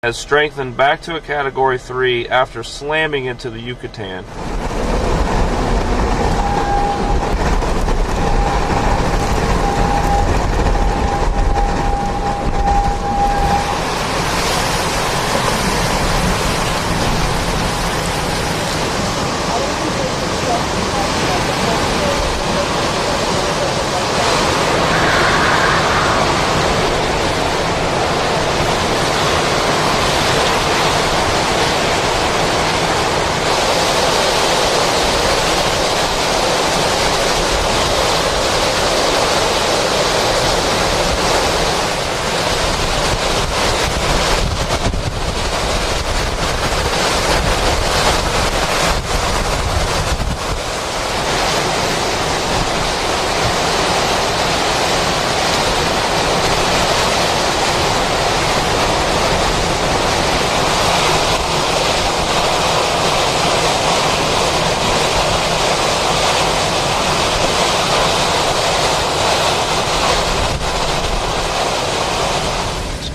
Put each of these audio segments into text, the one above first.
has strengthened back to a Category 3 after slamming into the Yucatan.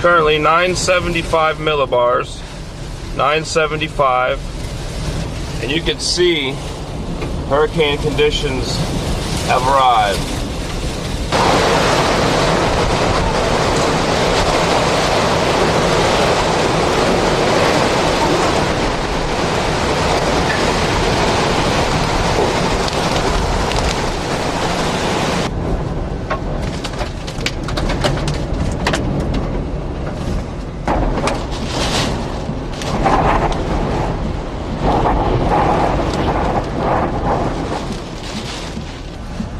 Currently 975 millibars, 975, and you can see hurricane conditions have arrived.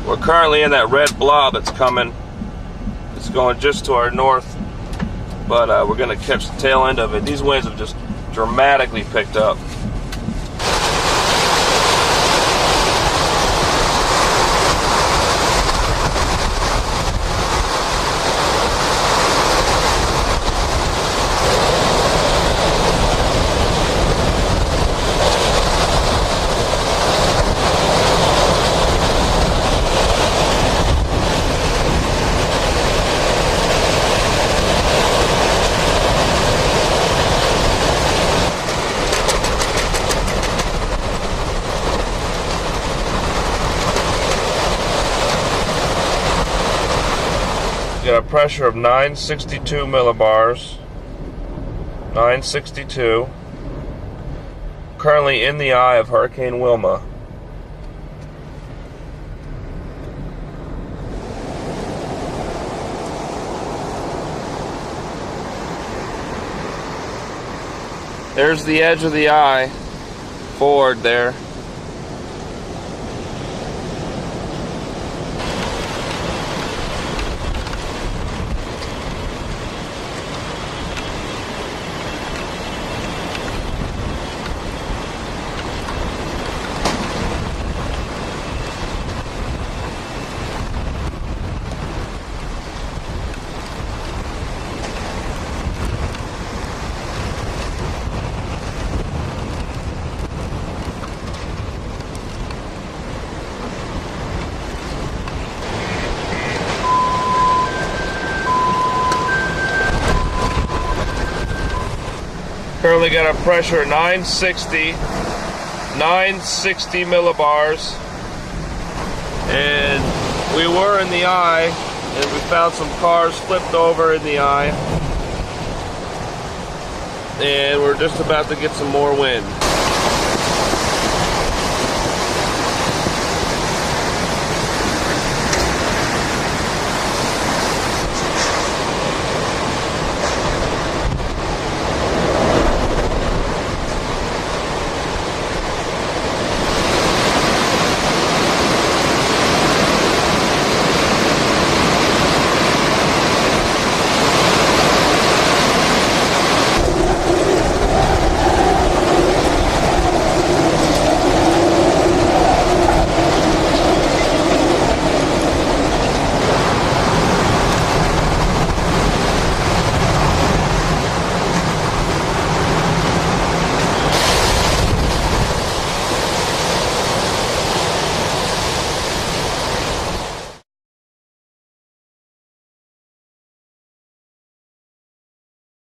We're currently in that red blob that's coming. It's going just to our north, but we're going to catch the tail end of it. These winds have just dramatically picked up. Got a pressure of 962 millibars, 962. Currently in the eye of Hurricane Wilma. There's the edge of the eye, forward there. Currently got a pressure of 960 millibars, and we were in the eye, and we found some cars flipped over in the eye, and we're just about to get some more wind.